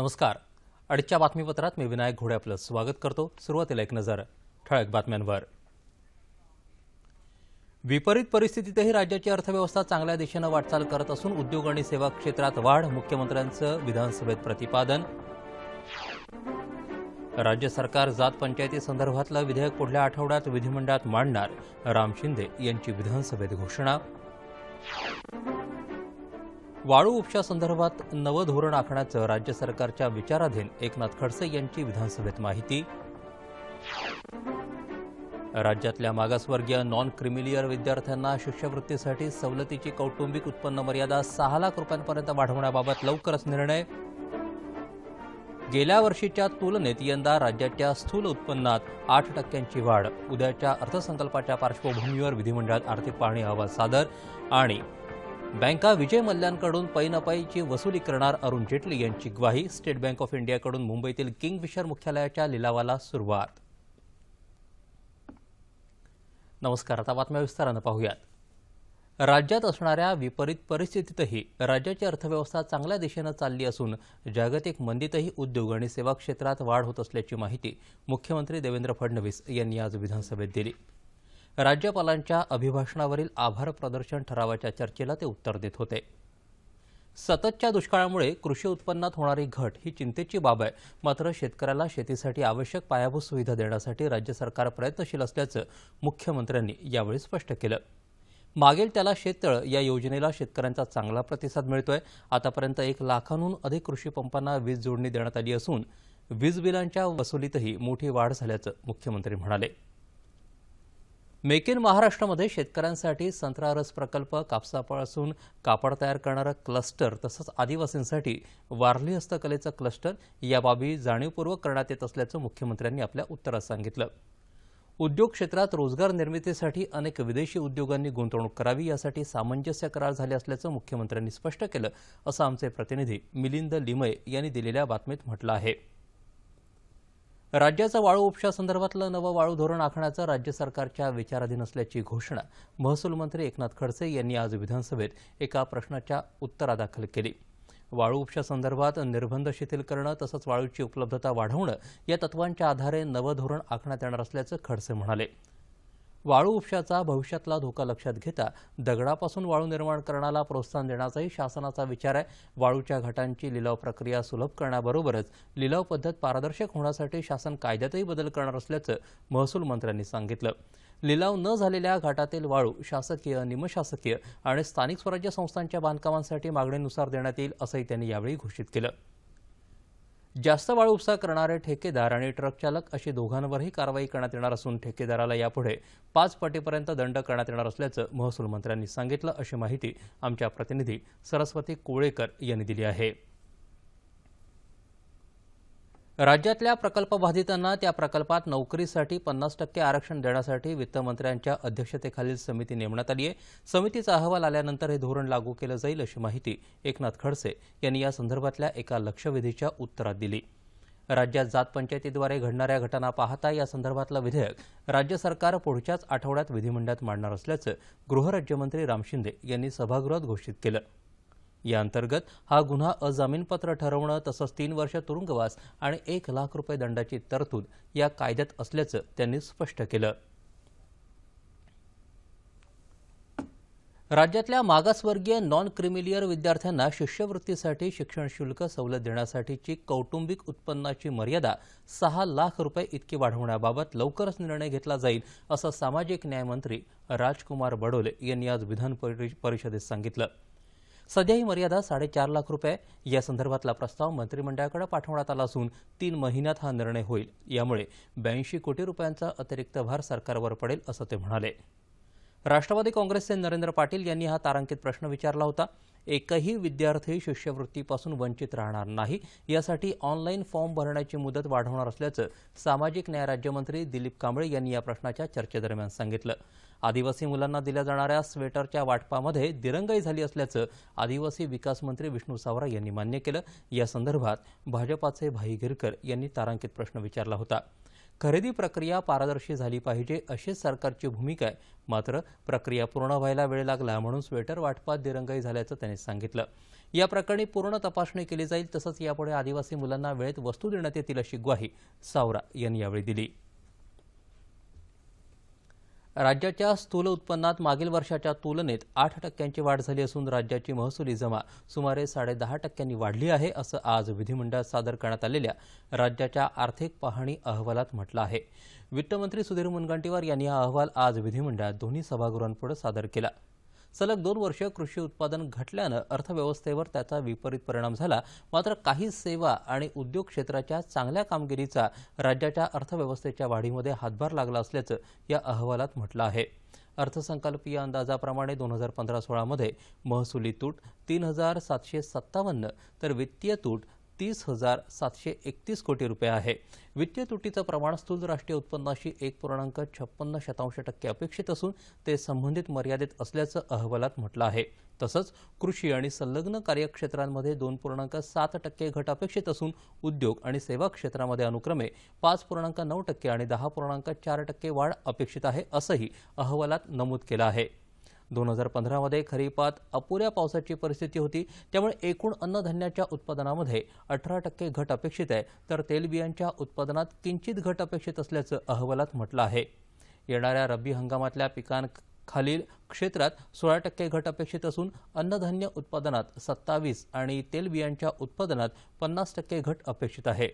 नमस्कार. आजच्या बातमीपत्रात मी विनायक घोडे आपलं स्वागत करतो. सुरुवातीला एक नजर ठळक बातम्यांवर. विपरीत परिस्थितीतही राज्याची अर्थव्यवस्था चांगल्या दिशेने वाटचाल करत असून उद्योग आणि सेवा क्षेत्रात वाढ, मुख्यमंत्र्यांचं विधानसभेत प्रतिपादन. राज्य सरकार जात पंचायती संदर्भातलं विधेयक पुढल्या आठवड्यात विधिमंडळात मांडणार, राम शिंदे यांची विधानसभेत घोषणा. वाळू उपशासंदर्भात नवं धोरण आखण्याचं राज्य सरकारच्या विचाराधीन, एकनाथ खडसे यांची विधानसभेत माहिती. राज्यातल्या मागासवर्गीय नॉन क्रिमिलियर विद्यार्थ्यांना शिष्यवृत्तीसाठी सवलतीची कौटुंबिक उत्पन्न मर्यादा 6 लाख रुपयांपर्यंत वाढवण्याबाबत लवकरच निर्णय. गेल्या वर्षीच्या तुलनेत यंदा राज्याच्या स्थूल उत्पन्नात 8% वाढ. उद्याच्या अर्थसंकल्पाच्या पार्श्वभूमीवर विधिमंडळात आर्थिक पाहणी अहवाल सादर. आणि बँका विजय मल्ल्यांकडून पैनपाईची वसुली करणार, अरुण जेटली यांची ग्वाही. स्टेट बँक ऑफ इंडियाकडून मुंबईतील किंगफिशर मुख्यालयाच्या लिलावाला सुरुवात. नमस्कार. आता बातम्या विस्तारानं पाहूयात. राज्यात असणाऱ्या विपरीत परिस्थितीतही राज्याची अर्थव्यवस्था चांगल्या दिशेनं चालली असून जागतिक मंदीतही उद्योग आणि सेवा क्षेत्रात वाढ होत असल्याची माहिती मुख्यमंत्री देवेंद्र फडणवीस यांनी आज विधानसभेत दिली. राज्यपालांच्या अभिभाषणावरील आभार प्रदर्शन ठरावाच्या चर्चेला ते उत्तर देत होते. सततच्या दुष्काळामुळे कृषी उत्पन्नात होणारी घट ही चिंतेची बाब आहे. मात्र शेतकऱ्याला शेतीसाठी आवश्यक पायाभूत सुविधा देण्यासाठी राज्य सरकार प्रयत्नशील असल्याचं मुख्यमंत्र्यांनी यावेळी स्पष्ट केलं. मागेल त्याला शेततळ या योजनेला शेतकऱ्यांचा चांगला प्रतिसाद मिळतोय. आतापर्यंत 1 लाखांहून अधिक कृषी पंपांना वीज जोडणी देण्यात आली असून वीज बिलांच्या वसुलीतही मोठी वाढ झाल्याचं मुख्यमंत्री म्हणाले. मेक इन महाराष्ट्रामध्ये शेतकऱ्यांसाठी संत्रा रस प्रकल्प, कापसापासून कापड तयार करणारं क्लस्टर तसंच आदिवासींसाठी वारली हस्तकलेचं क्लस्टर या बाबी जाणीवपूर्वक करण्यात येत असल्याचं मुख्यमंत्र्यांनी आपल्या उत्तरात सांगितलं. उद्योग क्षेत्रात रोजगार निर्मितीसाठी अनेक विदेशी उद्योगांनी गुंतवणूक करावी यासाठी सामंजस्य करार झाले असल्याचं मुख्यमंत्र्यांनी स्पष्ट केलं, असं आमचे प्रतिनिधी मिलिंद लिमये यांनी दिलेल्या बातमीत म्हटलं आहे. राज्याचा वाळू उपशासंदर्भातलं नवं वाळू धोरण आखण्याचं राज्य सरकारच्या विचाराधीन असल्याची घोषणा महसूल मंत्री एकनाथ खडसे यांनी आज विधानसभेत एका प्रश्नाच्या उत्तरादाखल केली. वाळू उपशासंदर्भात निर्बंध शिथिल करणं तसंच वाळूची उपलब्धता वाढवणं या तत्वांच्या आधारे नवं धोरण आखण्यात येणार असल्याचं खडसे म्हणाले. वाळू उपशाचा भविष्यातला धोका लक्षात घेता दगडापासून वाळू निर्माण करण्याला प्रोत्साहन देण्याचाही शासनाचा विचार आहे. वाळूच्या घाटांची लिलाव प्रक्रिया सुलभ करण्याबरोबरच लिलाव पद्धत पारदर्शक होण्यासाठी शासन कायद्यातही बदल करणार असल्याचं महसूल मंत्र्यांनी सांगितलं. लिलाव न झालेल्या घाटातील वाळू शासकीय, निमशासकीय आणि स्थानिक स्वराज्य संस्थांच्या बांधकामांसाठी मागणीनुसार देण्यात येईल, असंही त्यांनी यावेळी घोषित केलं. जास्त वाळू उपसा करणारे ठेकेदार आणि ट्रक चालक अशी दोघांवरही कारवाई करण्यात येणार असून ठेकेदाराला यापुढे 5 पटीपर्यंत दंड करण्यात येणार असल्याचं महसूल मंत्र्यांनी सांगितलं, अशी माहिती आमच्या प्रतिनिधी सरस्वती कोळेकर यांनी दिली आहे. राज्यातल्या प्रकल्पबाधितांना त्या प्रकल्पात नोकरीसाठी 50% आरक्षण देण्यासाठी वित्तमंत्र्यांच्या अध्यक्षतेखालील समिती नेमण्यात आली आहे. समितीचा अहवाल आल्यानंतर हे धोरण लागू केलं जाईल, अशी माहिती एकनाथ खडसे यांनी या संदर्भातल्या एका लक्षवेधीच्या उत्तरात दिली. राज्यात जात पंचायतीद्वारे घडणाऱ्या घटना पाहता या संदर्भातलं विधेयक राज्य सरकार पुढच्याच आठवड्यात विधिमंडळात मांडणार असल्याचं गृहराज्यमंत्री राम शिंदे यांनी सभागृहात घोषित केलं. या अंतर्गत हा गुन्हा अजामीनपात्र ठरवणं तसंच 3 वर्ष तुरुंगवास आणि 1 लाख रुपये दंडाची तरतूद या कायद्यात असल्याचं त्यांनी स्पष्ट केलं. राज्यातल्या मागासवर्गीय नॉन क्रिमिलियर विद्यार्थ्यांना शिष्यवृत्तीसाठी शिक्षण शुल्क सवलत देण्यासाठीची कौटुंबिक उत्पन्नाची मर्यादा 6 लाख रुपये इतकी वाढवण्याबाबत लवकरच निर्णय घेतला जाईल, असं सामाजिक न्याय मंत्री राजकुमार बडोले यांनी आज विधान परिषदेत सांगितलं. सध्या ही मर्यादा 4.5 लाख रुपये. या संदर्भातला प्रस्ताव मंत्रिमंडळाकडे पाठवण्यात आला असून 3 महिन्यात हा निर्णय होईल. यामुळे 82 कोटी रुपयांचा अतिरिक्त भार सरकारवर पडेल, असं ते म्हणाले. राष्ट्रवादी काँग्रेसचे नरेंद्र पाटील यांनी हा तारांकित प्रश्न विचारला होता. एकही विद्यार्थी शिष्यवृत्तीपासून वंचित राहणार नाही यासाठी ऑनलाईन फॉर्म भरण्याची मुदत वाढवणार असल्याचं सामाजिक न्याय राज्यमंत्री दिलीप कांबळे यांनी या प्रश्नाच्या चर्चेदरम्यान सांगितलं. आदिवासी मुलांना दिल्या जाणाऱ्या स्वेटरच्या वाटपामध्ये दिरंगाई झाली असल्याचं आदिवासी विकास मंत्री विष्णू सावरा यांनी मान्य केलं. या संदर्भात भाजपाचे भाई गिरकर यांनी तारांकित प्रश्न विचारला होता. खरेदी प्रक्रिया पारदर्शी झाली पाहिजे अशीच सरकारची भूमिका आहे. मात्र प्रक्रिया पूर्ण व्हायला वेळ लागला म्हणून स्वेटर वाटपात दिरंगाई झाल्याचं त्यांनी सांगितलं. या प्रकरणी पूर्ण तपासणी केली जाईल. तसंच यापुढे आदिवासी मुलांना वेळेत वस्तू देण्यात येतील अशी ग्वाही सावरा यांनी यावेळी दिली. राज्याच्या स्थूल उत्पन्नात मागील वर्षाच्या तुलनेत 8% वाढ झाली असून राज्याची महसुली जमा सुमारे 10.5% वाढली आहे, असं आज विधिमंडळात सादर करण्यात आलेल्या राज्याच्या आर्थिक पाहणी अहवालात म्हटलं आहे. वित्तमंत्री सुधीर मुनगंटीवार यांनी हा अहवाल आज विधिमंडळात दोन्ही सभागृहांपुढे सादर केला. सलग 2 वर्ष कृषी उत्पादन घटल्यानं अर्थव्यवस्थेवर त्याचा विपरीत परिणाम झाला. मात्र काही सेवा आणि उद्योग क्षेत्राच्या चांगल्या कामगिरीचा राज्याच्या अर्थव्यवस्थेच्या वाढीमध्ये हातभार लागला असल्याचं या अहवालात म्हटलं आहे. अर्थसंकल्पीय अंदाजाप्रमाणे 2015-16 मध्ये महसुली तूट 3,757 तर वित्तीय तूट 30,731 कोटी रुपये आहे. वित्तीय तुटीचं प्रमाण स्थूल राष्ट्रीय उत्पन्नाशी 1.56% अपेक्षित असून ते संबंधित मर्यादेत असल्याचं अहवालात म्हटलं आहे. तसंच कृषी आणि संलग्न कार्यक्षेत्रांमध्ये 2.7% घट अपेक्षित असून उद्योग आणि सेवा क्षेत्रामध्ये अनुक्रमे 5.9% आणि 10.4% वाढ अपेक्षित आहे, असंही अहवालात नमूद केलं आहे. 2015 मध्ये खरीपात अपुऱ्या पावसाची परिस्थिती होती, त्यामुळे एकूण अन्नधान्याच्या उत्पादनामध्ये 18% घट अपेक्षित आहे, तर तेलबियांच्या उत्पादनात किंचित घट अपेक्षित असल्याचं अहवालात म्हटलं आहे. येणाऱ्या रब्बी हंगामातल्या पिकांखालील क्षेत्रात 16% घट अपेक्षित असून अन्नधान्य उत्पादनात 27% आणि तेलबियांच्या उत्पादनात 50% घट अपेक्षित आहे.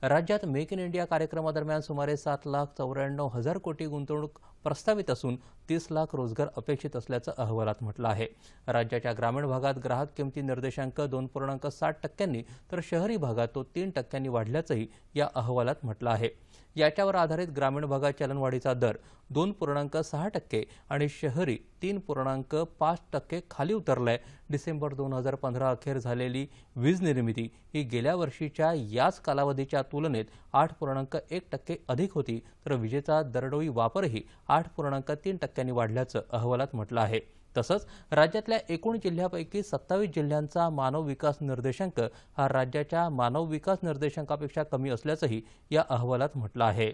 राज्यात मेक इन इंडिया कार्यक्रमादरम्यान सुमारे 7,94,000 कोटी गुंतवणूक प्रस्तावित असून 30 लाख रोजगार अपेक्षित असल्याचं अहवालात म्हटलं आहे. राज्याच्या ग्रामीण भागात ग्राहक किमती निर्देशांक 2.7% तर शहरी भागात तो 3% वाढल्याचंही या अहवालात म्हटलं आहे. याच्यावर आधारित ग्रामीण भागात चलनवाढीचा दर 2.6% आणि शहरी 3.5% खाली उतरलाय. डिसेंबर 2015 अखेर झालेली वीज निर्मिती ही गेल्या वर्षीच्या याच कालावधीच्या तुलनेत 8.1% अधिक होती, तर विजेचा दरडोई वापरही 8.3% वाढल्याचं अहवालात म्हटलं आहे. तसंच राज्यातल्या एकूण जिल्ह्यापैकी 27 जिल्ह्यांचा मानव विकास निर्देशांक हा राज्याच्या मानव विकास निर्देशांकापेक्षा कमी असल्याचंही या अहवालात म्हटलं आहे.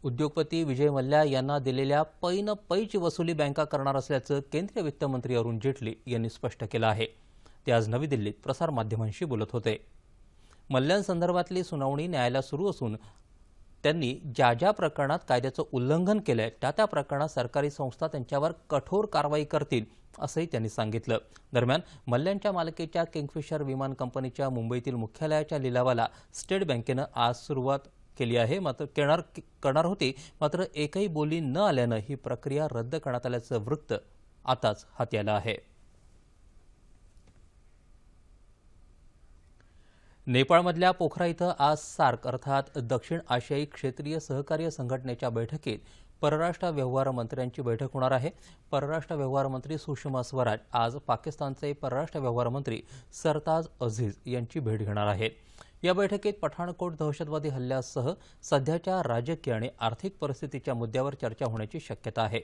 उद्योगपती विजय मल्ल्या यांना दिलेल्या पै न पैची वसुली बँका करणार असल्याचं केंद्रीय वित्तमंत्री अरुण जेटली यांनी स्पष्ट केलं आहे. ते आज नवी दिल्लीत प्रसारमाध्यमांशी बोलत होते. मल्ल्यांसंदर्भातली सुनावणी न्यायालयात सुरू असून त्यांनी ज्या ज्या प्रकरणात कायद्याचं उल्लंघन केलंय त्या प्रकरणात सरकारी संस्था त्यांच्यावर कठोर कारवाई करतील, असंही त्यांनी सांगितलं. दरम्यान मल्ल्यांच्या मालकीच्या किंगफिशर विमान कंपनीच्या मुंबईतील मुख्यालयाच्या लिलावाला स्टेट बँकेनं आज सुरुवात केली आहे. मात्र करणार होती, मात्र एकही बोली न आल्यानं ही प्रक्रिया रद्द करण्यात आल्याचं वृत्त आताच हाती आलं आहे. नेपाळमधल्या पोखरा इथं आज सार्क अर्थात दक्षिण आशियाई क्षेत्रीय सहकार्य संघटनेच्या बैठकीत परराष्ट्र व्यवहार मंत्र्यांची बैठक होणार आहे. परराष्ट्र व्यवहार मंत्री सुषमा स्वराज आज पाकिस्तानचे परराष्ट्र व्यवहार मंत्री सरताज अझीज यांची भेट घेणार आहेत. या बैठकीत पठाणकोट दहशतवादी हल्ल्यासह सध्याच्या राजकीय आणि आर्थिक परिस्थितीच्या मुद्द्यावर चर्चा होण्याची शक्यता आहे.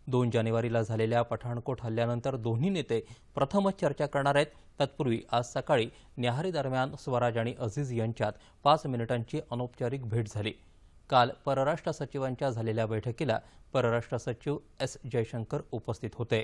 2 जानेवारीला झालेल्या पठाणकोट हल्ल्यानंतर दोन्ही नेते प्रथमच चर्चा करणार आहेत. तत्पूर्वी आज सकाळी न्याहारी दरम्यान स्वराज आणि अझीज यांच्यात 5 मिनिटांची अनौपचारिक भेट झाली. काल परराष्ट्र सचिवांच्या झालेल्या बैठकीला परराष्ट्र सचिव एस जयशंकर उपस्थित होते.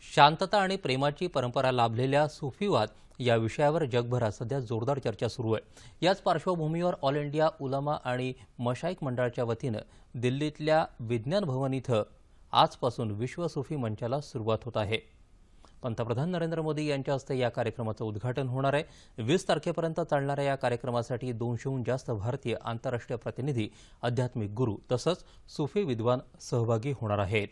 शांतता आणि प्रेमाची परंपरा लाभलेल्या सुफीवाद या विषयावर जगभरात सध्या जोरदार चर्चा सुरू आहे. याच पार्श्वभूमीवर ऑल इंडिया उलमा आणि मशाईख मंडळाच्या वतीनं दिल्लीतल्या विज्ञान भवन इथं आजपासून विश्व सुफी मंचाला सुरुवात होत आहे. पंतप्रधान नरेंद्र मोदी यांच्या हस्ते या कार्यक्रमाचं उद्घाटन होणार आहे. 20 तारखेपर्यंत चालणाऱ्या या कार्यक्रमासाठी 200हून जास्त भारतीय आंतरराष्ट्रीय प्रतिनिधी, आध्यात्मिक गुरू तसंच सुफी विद्वान सहभागी होणार आहेत.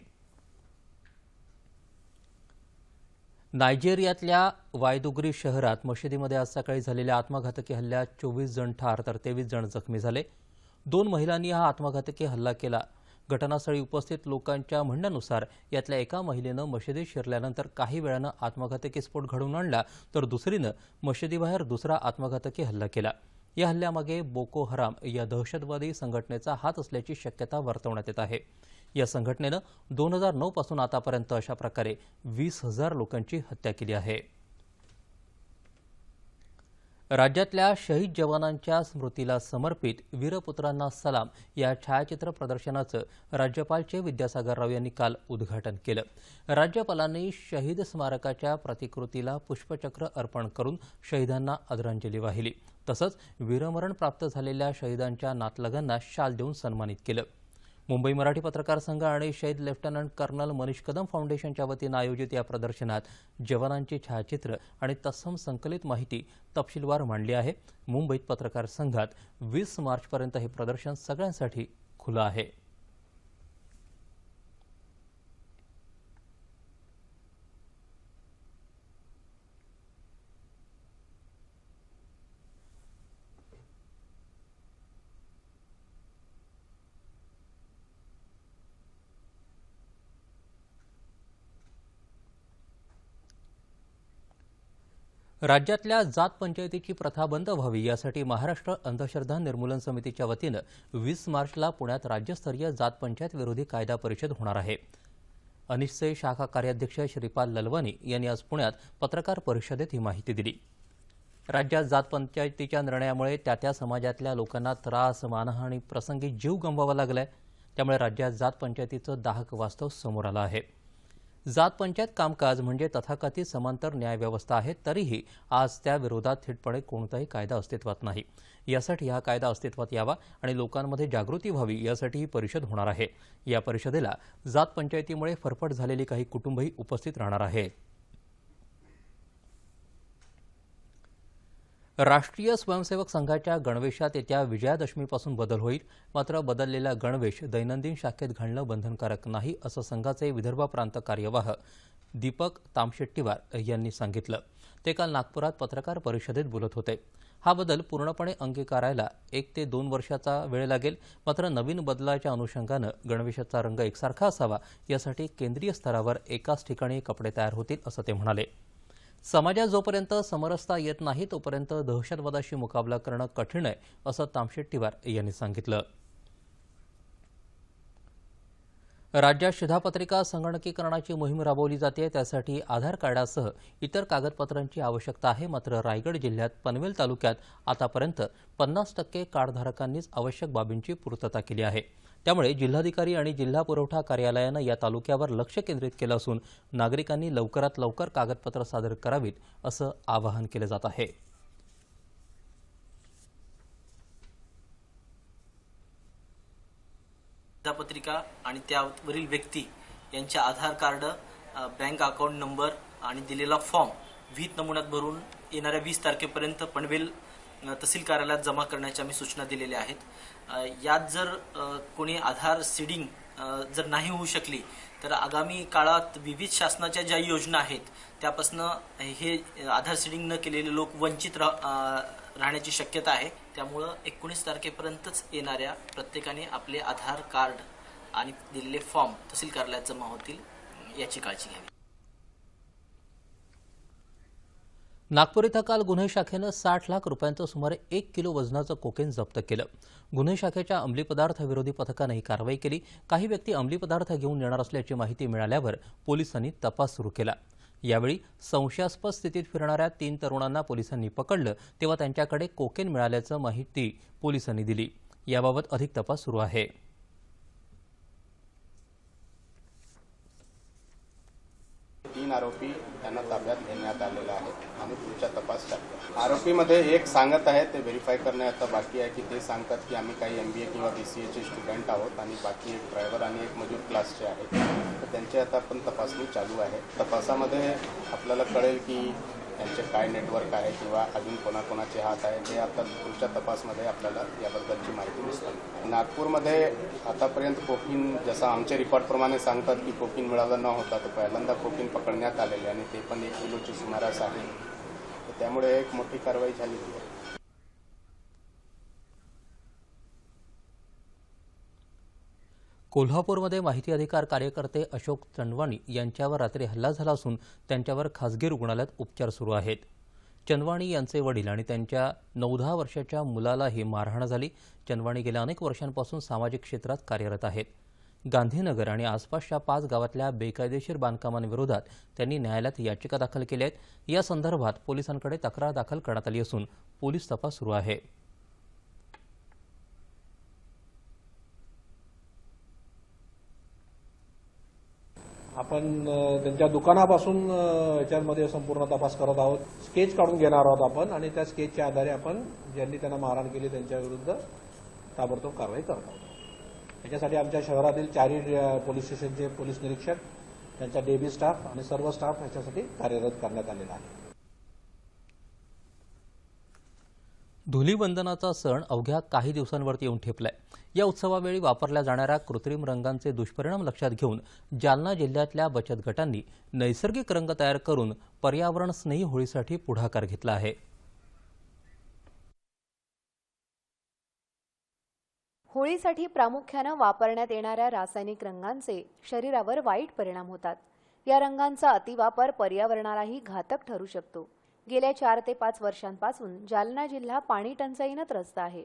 नायजेरियातल्या वायदुगरी शहरात मशिदीमध्ये आज सकाळी झालेल्या आत्मघातकी हल्ल्यात 24 जण ठार तर 23 जण जखमी झाले. 2 महिलांनी हा आत्मघातकी हल्ला केला। घटनास्थळी उपस्थित लोकांच्या म्हणण्यानुसार यातल्या एका महिलेनं मशिदीत शिरल्यानंतर काही वेळानं आत्मघातकी स्फोट घडवून आणला, तर दुसरीनं मशिदीबाहेर दुसरा आत्मघातकी हल्ला केला। या हल्ल्यामागे बोको हराम या दहशतवादी संघटनेचा हात असल्याची शक्यता वर्तवण्यात येत आहे। या संघटनेनं 2009 पासून आतापर्यंत अशा प्रकारे 20,000 लोकांची हत्या केली आहे। राज्यातल्या शहीद जवानांच्या स्मृतीला समर्पित वीरपुत्रांना सलाम या छायाचित्र प्रदर्शनाचं राज्यपाल चे विद्यासागर राव यांनी काल उद्घाटन केलं। राज्यपालांनी शहीद स्मारकाच्या प्रतिकृतीला पुष्पचक्र अर्पण करून शहीदांना आदरांजली वाहिली। तसंच वीरमरण प्राप्त झालेल्या शहीदांच्या नातलगांना शाल देऊन सन्मानित केलं। मुंबई मराठी पत्रकार संघ आणि शहीद लेफ्टनंट कर्नल मनीष कदम फाउंडेशनच्या वतीनं आयोजित या प्रदर्शनात जवानांची छायाचित्र आणि तत्सम संकलित माहिती तपशीलवार मांडली आहे। मुंबईत पत्रकार संघात 20 मार्चपर्यंत हे प्रदर्शन सगळ्यांसाठी खुलं आहे। राज्यातल्या जात पंचायतीची प्रथा बंद व्हावी यासाठी महाराष्ट्र अंधश्रद्धा निर्मूलन समितीच्या वतीनं 20 मार्चला पुण्यात राज्यस्तरीय जात पंचायत विरोधी कायदा परिषद होणार आहे। अनिसचे शाखा कार्याध्यक्ष श्रीपाल ललवानी यांनी आज पुण्यात पत्रकार परिषदेत ही माहिती दिली। राज्यात जात पंचायतीच्या निर्णयामुळे त्या समाजातल्या लोकांना त्रास, मानहानी, प्रसंगी जीव गमवावा लागलाय। त्यामुळे राज्यात जात पंचायतीचं दाहक वास्तव समोर आलं आहे। जात पंचायत कामकाज म्हणजे तथाकथित समांतर न्यायव्यवस्था आहे, तरीही आज त्या विरोधात थेटपणे कोणताही कायदा अस्तित्वात नाही। यासाठी हा कायदा अस्तित्वात यावा आणि लोकांमध्ये जागृती व्हावी यासाठी ही परिषद होणार आहे। या परिषदेला जात पंचायतीमुळे फरफट झालेली काही कुटुंबही उपस्थित राहणार आहेत। राष्ट्रीय स्वयंसेवक संघाच्या गणवेशात येत्या विजयादशमीपासून बदल होईल। मात्र बदललेला गणवेश दैनंदिन शाखेत घालणं बंधनकारक नाही, असं संघाचे विदर्भ प्रांत कार्यवाह दीपक तामशेट्टीवार यांनी सांगितलं। ते काल नागपुरात पत्रकार परिषदेत बोलत होते। हा बदल पूर्णपणे अंगीकारायला 1 ते 2 वर्षाचा वेळ लागेल। मात्र नवीन बदलाच्या अनुषंगानं गणवेशाचा रंग एकसारखा असावा यासाठी केंद्रीय स्तरावर एकाच ठिकाणी कपडे तयार होतील, असं ते म्हणाले। समाजात जोपर्यंत समरसता येत नाही तोपर्यंत दहशतवादाशी मुकाबला करणं कठीण आहे, असं तामशेट्टीवार यांनी सांगितलं। राज्यात शिधापत्रिका संगणकीकरणाची मोहीम राबवली जाते। त्यासाठी आधार कार्डासह इतर कागदपत्रांची आवश्यकता आहे। मात्र रायगड जिल्ह्यात पनवेल तालुक्यात आतापर्यंत 50% कार्डधारकांनीच आवश्यक बाबींची पूर्तता केली आहे। त्यामुळे जिल्हाधिकारी आणि जिल्हा पुरवठा कार्यालयानं या तालुक्यावर लक्ष केंद्रित केलं असून नागरिकांनी लवकरात लवकर कागदपत्र सादर करावीत, असं आवाहन केलं जात आहे। पत्रिका आणि त्यावरील व्यक्ती यांचे आधार कार्ड, बँक अकाउंट नंबर आणि दिलेला फॉर्म विहित नमुन्यात भरून येणाऱ्या 20 तारखेपर्यंत पनवेल तहसील कार्यालयात जमा करण्याच्या आम्ही सूचना दिलेल्या आहेत। यात जर कोणी आधार सीडिंग जर नाही होऊ शकली तर आगामी काळात विविध शासनाच्या ज्या योजना आहेत त्यापासून हे आधार सीडिंग न केलेले लोक वंचित राहण्याची शक्यता आहे। त्यामुळे 19 तारखेपर्यंतच येणाऱ्या प्रत्येकाने आपले आधार कार्ड आणि दिलेले फॉर्म तहसील कार्यालयात जमा होतील याची काळजी घ्यावी। नागपूर इथं काल गुन्हे शाखेनं 60 लाख रुपयांचं सुमारे 1 किलो वजनाचं कोकेन जप्त केलं। गुन्हे शाखेच्या अंमली पदार्थ विरोधी पथकानं ही कारवाई केली। काही व्यक्ती अंमली पदार्थ घेऊन येणार असल्याची माहिती मिळाल्यावर पोलिसांनी तपास सुरू केला। यावेळी संशयास्पद स्थितीत फिरणाऱ्या 3 तरुणांना पोलिसांनी पकडलं तेव्हा त्यांच्याकडे कोकेन मिळाल्याचं माहिती पोलिसांनी दिली। याबाबत अधिक तपास सुरू आहे। तीन आरोपी त्यांना ताब्यात घेण्यात आलेले आहेत आणि पुढचा तपास चालू आहे। आरोपीमध्ये एक सांगत आहे, ते व्हेरीफाय करणे आता बाकी आहे की ते सांगतात की आम्ही काही MBA किंवा BCA चे स्टुडंट आहोत आणि बाकी एक ड्रायव्हर आणि एक मजूर क्लासचे आहेत। तर त्यांची आता पण तपासणी चालू आहे। तपासामध्ये आपल्याला कळेल की त्यांचे काय नेटवर्क आहे किंवा अजून कोणाकोणाचे हात आहे, ते आता पुढच्या तपासमध्ये आपल्याला याबद्दलची माहिती मिळेल। नागपूरमध्ये आतापर्यंत कोकीन, जसं आमच्या रिपोर्टप्रमाणे सांगतात की कोकीन मिळालं न होता, तर पहिल्यांदा कोकीन पकडण्यात आलेले आणि ते पण 1 किलोची सुमारास आहे। त्यामुळे एक मोठी कारवाई झालेली आहे। कोल्हापूरमध्ये माहिती अधिकार कार्यकर्ते अशोक चंदवाणी यांच्यावर रात्री हल्ला झाला असून त्यांच्यावर खासगी रुग्णालयात उपचार सुरू आहेत. चंदवाणी यांचे वडील आणि त्यांच्या 9-10 वर्षाच्या मुलालाही मारहाण झाली. चंदवाणी गेल्या अनेक वर्षांपासून सामाजिक क्षेत्रात कार्यरत आहेत. गांधीनगर आणि आसपासच्या 5 गावातल्या बेकायदेशीर बांधकामांविरोधात त्यांनी न्यायालयात याचिका दाखल केल्या आहेत. या संदर्भात पोलिसांकडे तक्रार दाखल करण्यात आली असून पोलीस तपास सुरू आहे. आपण त्यांच्या दुकानापासून याच्यामध्ये संपूर्ण तपास करत आहोत. स्केच काढून घेणार आहोत आपण आणि त्या स्केचच्या आधारे आपण ज्यांनी त्यांना मारहाण केली त्यांच्या विरुद्ध ताबडतोब कारवाई करत आहोत. याच्यासाठी आमच्या शहरातील 4 पोलीस स्टेशनचे पोलीस निरीक्षक, त्यांचा डेबी स्टाफ आणि सर्व स्टाफ याच्यासाठी कार्यरत करण्यात आलेला आहे. धुलीवंदनाचा सण अवघ्या काही दिवसांवरती येऊन ठेपलाय. या उत्सवावेळी वापरल्या जाणाऱ्या कृत्रिम रंगांचे दुष्परिणाम लक्षात घेऊन जालना जिल्ह्यातल्या बचत गटांनी नैसर्गिक रंग तयार करून पर्यावरण स्नेही होळीसाठी पुढाकार घेतला आहे. होळीसाठी प्रामुख्यानं वापरण्यात येणाऱ्या रासायनिक रंगांचे शरीरावर वाईट परिणाम होतात. या रंगांचा अतिवापर पर्यावरणालाही घातक ठरू शकतो. गेल्या 4 ते 5 वर्षांपासून जालना जिल्हा पाणी टंचाईनं त्रस्त आहे.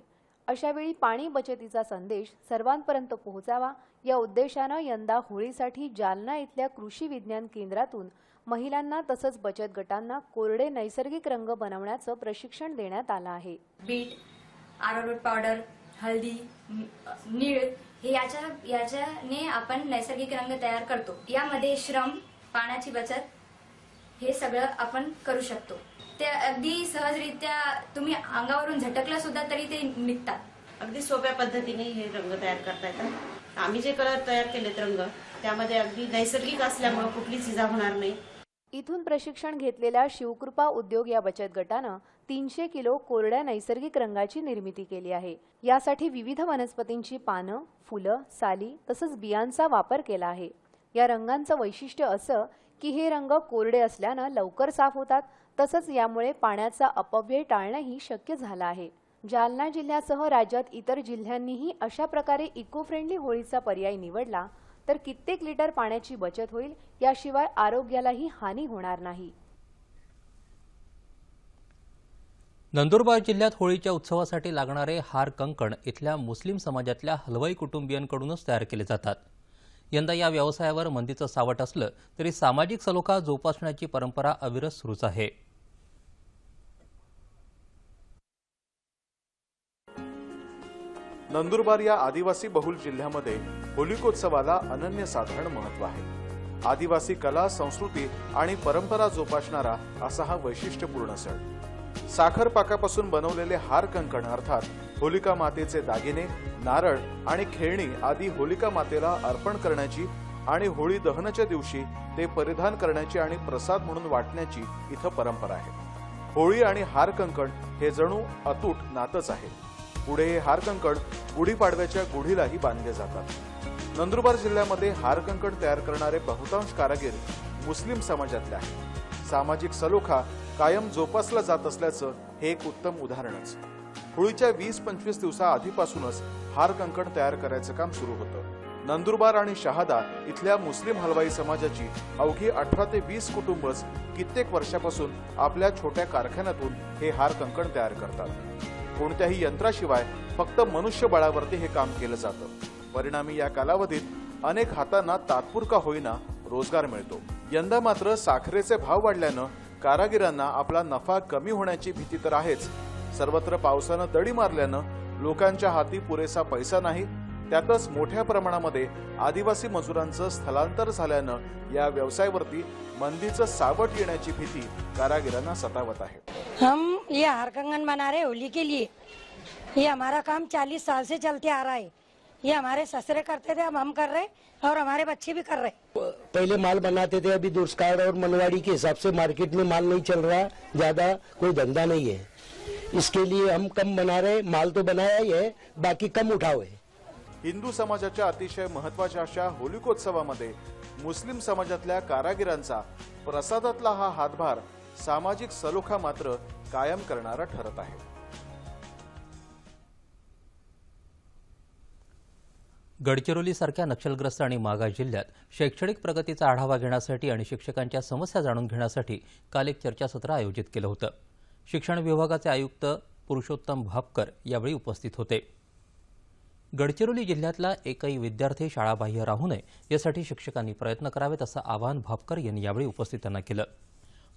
अशावेळी पाणी बचतीचा संदेश सर्वांपर्यंत पोहोचावा या उद्देशानं यंदा होळीसाठी जालना इथल्या कृषी विज्ञान केंद्रातून महिलांना तसंच बचत गटांना कोरडे नैसर्गिक रंग बनवण्याचं प्रशिक्षण देण्यात आलं आहे. बीट, अरारोट पावडर, हळदी, नीळ हे याच्याने आपण नैसर्गिक रंग तयार करतो. यामध्ये श्रम, पाण्याची बचत हे सगळं आपण करू शकतो. ते अगदी सहजरित्या तुम्ही अंगावरून झटकला सुद्धा तरी ते निघतात. अगदी सोप्या पद्धतीने हे रंग तयार करता येतात. आम्ही जे कलर तयार केलेत रंग त्यामध्ये अगदी नैसर्गिक असल्यामुळे कुठलीच इजा होणार नाही. इथून प्रशिक्षण घेतलेल्या शिवकृपा उद्योग या बचत गटानं 300 किलो कोरड्या नैसर्गिक रंगाची निर्मिती केली आहे. यासाठी विविध वनस्पतींची पानं, फुलं, साली तसंच बियांचा वापर केला आहे. या रंगांचं वैशिष्ट्य असं की हे रंग कोरडे असल्यानं लवकर साफ होतात. तसंच यामुळे पाण्याचा अपव्यय टाळणंही शक्य झालं आहे. जालना जिल्ह्यासह राज्यात इतर जिल्ह्यांनीही अशा प्रकारे इको फ्रेंडली होळीचा पर्याय निवडला तर कित्येक लिटर पाण्याची बचत होईल. याशिवाय आरोग्यालाही हानी होणार नाही. नंदुरबार जिल्ह्यात होळीच्या उत्सवासाठी लागणारे हार कंकण इथल्या मुस्लिम समाजातल्या हलवाई कुटुंबियांकडूनच तयार केले जातात. यंदा या व्यवसायावर मंदीचं सावट असलं तरी सामाजिक सलोखा जोपासण्याची परंपरा अविरत सुरूच आहे. नंदुरबार या आदिवासी बहुल जिल्ह्यामध्ये होलिकोत्सवाला अनन्यसाधारण महत्त्व आहे. आदिवासी कला, संस्कृती आणि परंपरा जोपासणारा असा हा वैशिष्ट्यपूर्ण सण. साखर पाकापासून बनवलेले हार कंकण अर्थात होलिका मातेचे दागिने, नारळ आणि खेळणी आदी होलिका मातेला अर्पण करण्याची आणि होळी दहनाच्या दिवशी ते परिधान करण्याची आणि प्रसाद म्हणून वाटण्याची इथं परंपरा आहे. होळी आणि हार कंकण हे जणू अतूट नातच आहे. पुढे हे हार कंकण गुढीपाडव्याच्या गुढीलाही बांधले जातात. नंदुरबार जिल्ह्यामध्ये हार कंकण तयार करणारे बहुतांश कारागीर मुस्लिम समाजातले आहेत. सामाजिक सलोखा कायम जोपासला जात असल्याचं हे एक उत्तम उदाहरणच. होळीच्या 20-25 दिवसाआधीपासूनच हार कंकण तयार करायचं काम सुरू होतं. नंदुरबार आणि शहादा इथल्या मुस्लिम हलवाई समाजाची अवघी 18 ते 20 कुटुंबच कित्येक वर्षापासून आपल्या छोट्या कारखान्यातून हे हार कंकण तयार करतात. कोणत्याही यंत्राशिवाय फक्त मनुष्यबळावरती हे काम केलं जातं. परिणामी या कालावधीत अनेक हातांना तात्पुरता होईना रोजगार मिळतो. यंदा मात्र साखरेचे भाव वाढल्यानं कारागिरांना आपला नफा कमी होण्याची भीती तर आहेच. सर्वत्र पावसानं दडी मारल्यानं लोकांच्या हाती पुरेसा पैसा नाही. त्यातच मोठ्या प्रमाणामध्ये आदिवासी मजुरांचं स्थलांतर झाल्यानं या व्यवसायावरती मंदीचं सावट येण्याची भीती कारागिरांना सतावत आहे. हम ये हार कंगन बना रहे होली के लिए. ये हमारा काम 40 साल से चलते आ रहा है. ये हमारे ससुरे करते थे, अब हम कर रहे और हमारे बच्चे भी कर रहे. पहले माल बनाते थे, अभी दुष्काल और मनवाड़ी के हिसाब से मार्केट में माल नहीं चल रहा, ज्यादा कोई धंधा नहीं है. इसके लिए हम कम बना रहे. माल तो बनाया ही है, बाकी कम उठाव है. हिंदू समाजाच्या अतिशय महत्त्वाच्या अशा होलिकोत्सवामध्ये मुस्लिम समाजातल्या कारागिरांचा प्रसादातला हा हातभार सामाजिक सलोखा मात्र कायम करणारा ठरत आहे. गडचिरोलीसारख्या नक्षलग्रस्त आणि मागास जिल्ह्यात शैक्षणिक प्रगतीचा आढावा घेण्यासाठी आणि शिक्षकांच्या समस्या जाणून घेण्यासाठी काल एक चर्चासत्र आयोजित केलं होतं. शिक्षण विभागाचे आयुक्त पुरुषोत्तम भापकर यावेळी उपस्थित होते. गडचिरोली जिल्ह्यातला एकही विद्यार्थी शाळाबाह्य राहू नये यासाठी शिक्षकांनी प्रयत्न करावेत असं आवाहन भापकर यांनी यावेळी उपस्थितांना केलं.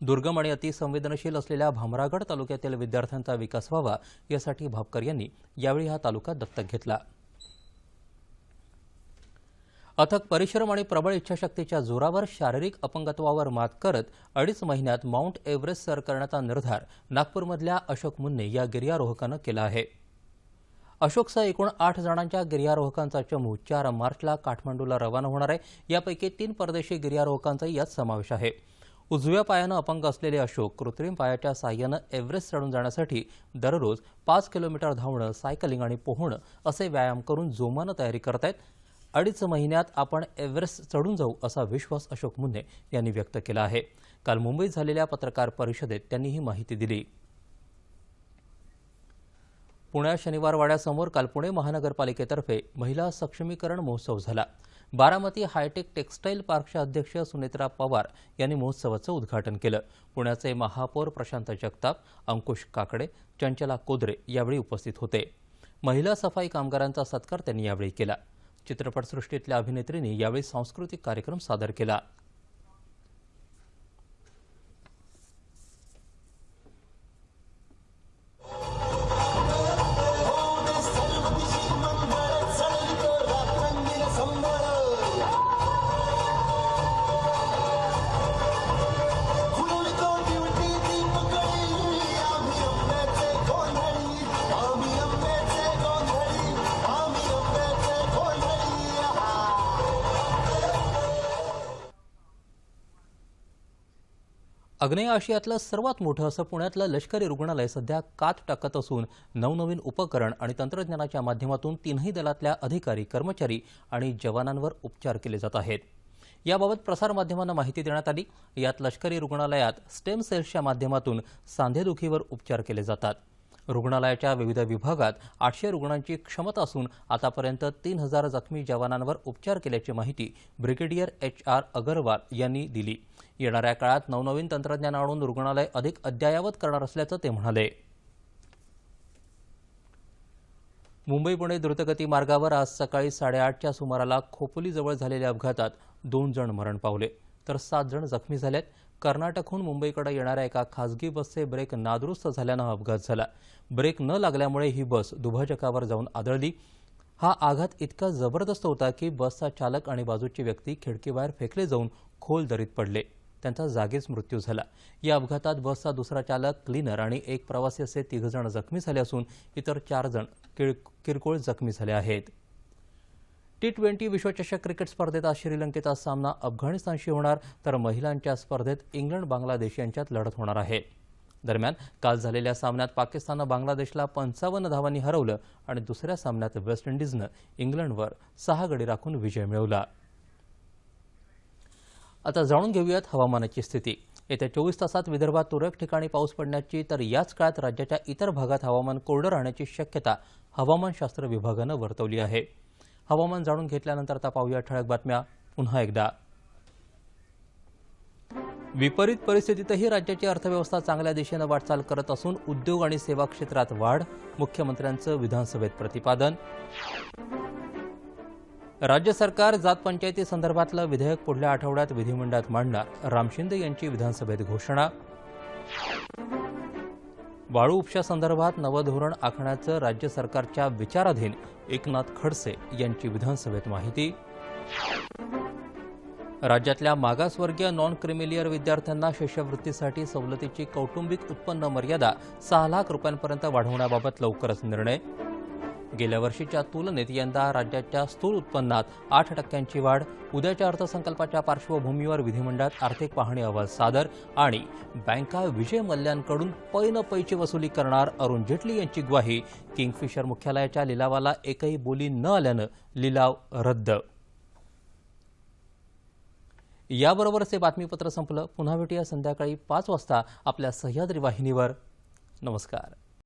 दुर्गम आणि अतिसंवेदनशील असलेल्या भामरागड तालुक्यातील विद्यार्थ्यांचा विकास व्हावा यासाठी भापकर यांनी यावेळी हा तालुका दत्तक घेतला. अथक परिश्रम आणि प्रबळ इच्छाशक्तीच्या जोरावर शारीरिक अपंगत्वावर मात करत 2.5 महिन्यात माउंट एव्हरेस्ट सर करण्याचा निर्धार नागपूरमधल्या अशोक मुन्ने या गिर्यारोहकानं केला आहे. अशोकसह एकूण 8 जणांच्या गिर्यारोहकांचा चमू 4 मार्चला काठमांडूला रवाना होणार आहे. यापैकी 3 परदेशी गिर्यारोहकांचाही यात समावेश आहे. उजव्या पायानं अपंग असलेले अशोक कृत्रिम पायाच्या साहाय्यानं एव्हरेस्ट चढून जाण्यासाठी दररोज 5 किलोमीटर धावणं, सायकलिंग आणि पोहणं असे व्यायाम करून जोमानं तयारी करत आहेत. 2.5 महिन्यात आपण एव्हरेस्ट चढून जाऊ असा विश्वास अशोक मुन्ने यांनी व्यक्त केला आहे. काल मुंबईत झालेल्या पत्रकार परिषदेत त्यांनी ही माहिती दिली. पुण्यात शनिवार वाड्यासमोर काल पुणे महानगरपालिकेतर्फे महिला सक्षमीकरण महोत्सव झाला. बारामती हायटेक टेक्स्टाईल पार्कच्या अध्यक्ष सुनेत्रा पवार यांनी महोत्सवाचं उद्घाटन केलं. पुण्याचे महापौर प्रशांत जगताप, अंकुश काकडे, चंचला कोदरे यावेळी उपस्थित होते. महिला सफाई कामगारांचा सत्कार त्यांनी यावेळी केला. चित्रपटसृष्टीतल्या अभिनेत्रींनी यावेळी सांस्कृतिक कार्यक्रम सादर केला. आग्नेय आशियातलं सर्वात मोठं असं पुण्यातलं लष्करी रुग्णालय सध्या कात टाकत असून नवनवीन उपकरण आणि तंत्रज्ञानाच्या माध्यमातून 3ही दलातल्या अधिकारी, कर्मचारी आणि जवानांवर उपचार केले जात आहेत. याबाबत प्रसारमाध्यमांना माहिती देण्यात आली. यात लष्करी रुग्णालयात स्टेम सेल्सच्या माध्यमातून सांधेदुखीवर उपचार केले जातात. रुग्णालयाच्या विविध विभागात 800 रुग्णांची क्षमता असून आतापर्यंत 3000 जखमी जवानांवर उपचार केल्याची माहिती ब्रिगेडियर HR अगरवाल यांनी दिली. येणाऱ्या काळात नवनवीन तंत्रज्ञान आणून रुग्णालय अधिक अद्ययावत करणार असल्याचं ते म्हणाले. मुंबई पुणे द्रुतगती मार्गावर आज सकाळी 8:30च्या सुमाराला खोपोलीजवळ झालेल्या अपघातात 2 जण मरण पावले तर 7 जण जखमी झालेत. कर्नाटकहून मुंबईकडे येणाऱ्या एका खासगी बसचे ब्रेक नादुरुस्त झाल्यानं हा अपघात झाला. ब्रेक न लागल्यामुळे ही बस दुभाजकावर जाऊन आदळली. हा आघात इतका जबरदस्त होता की बसचा चालक आणि बाजूची व्यक्ती खिडकीबाहेर फेकले जाऊन खोल दरीत पडले. त्यांचा जागीच मृत्यू झाला. या अपघातात बसचा दुसरा चालक, क्लीनर आणि एक प्रवासी असे 3 जण जखमी झाले असून इतर 4 जण किरकोळ जखमी झाले आहेत. T20 विश्वचषक क्रिकेट स्पर्धेत आज श्रीलंकेचा सामना अफगाणिस्तानशी होणार तर महिलांच्या स्पर्धेत इंग्लंड बांगलादेश यांच्यात लढत होणार आहे. दरम्यान काल झालेल्या सामन्यात पाकिस्ताननं बांगलादेशला 55 धावांनी हरवलं आणि दुसऱ्या सामन्यात वेस्ट इंडिजनं इंग्लंडवर 6 गडी राखून विजय मिळवला. आता जाणून घेऊयात हवामानाची स्थिती. येत्या 24 तासात विदर्भात तुरळक ठिकाणी पाऊस पडण्याची तर याच काळात राज्याच्या इतर भागात हवामान कोरडं राहण्याची शक्यता हवामानशास्त्र विभागानं वर्तवली आहे. हवामान जाणून घेतल्यानंतर आता पाहूया ठळक बातम्या पुन्हा एकदा. विपरीत परिस्थितीतही राज्याची अर्थव्यवस्था चांगल्या दिशेनं वाटचाल करत असून उद्योग आणि सेवा क्षेत्रात वाढ, मुख्यमंत्र्यांचं विधानसभेत प्रतिपादन. राज्य सरकार जात पंचायती संदर्भातलं विधेयक पुढल्या आठवड्यात विधिमंडळात मांडणार, राम शिंदे यांची विधानसभेत घोषणा. वाळू उपशासंदर्भात नवं धोरण आखण्याचं राज्य सरकारच्या विचाराधीन, एकनाथ खडसे यांची विधानसभेत माहिती. राज्यातल्या मागासवर्गीय नॉन क्रिमिलियर विद्यार्थ्यांना शिष्यवृत्तीसाठी सवलतीची कौटुंबिक उत्पन्न मर्यादा 6 लाख रुपयांपर्यंत वाढवण्याबाबत लवकरच निर्णय. गेल्या वर्षीच्या तुलनेत यंदा राज्याच्या स्थूल उत्पन्नात 8% वाढ. उद्याच्या अर्थसंकल्पाच्या पार्श्वभूमीवर विधिमंडळात आर्थिक पाहणी अहवाल सादर. आणि बँका विजय मल्ल्याकडून पैची वसुली करणार, अरुण जेटली यांची ग्वाही. किंगफिशर मुख्यालयाच्या लिलावाला एकही बोली न आल्यानं लिलाव रद्द. याबरोबरच हे बातमीपत्र संपलं. पुन्हा भेटूया संध्याकाळी 5 वाजता आपल्या सह्याद्री वाहिनीवर. नमस्कार.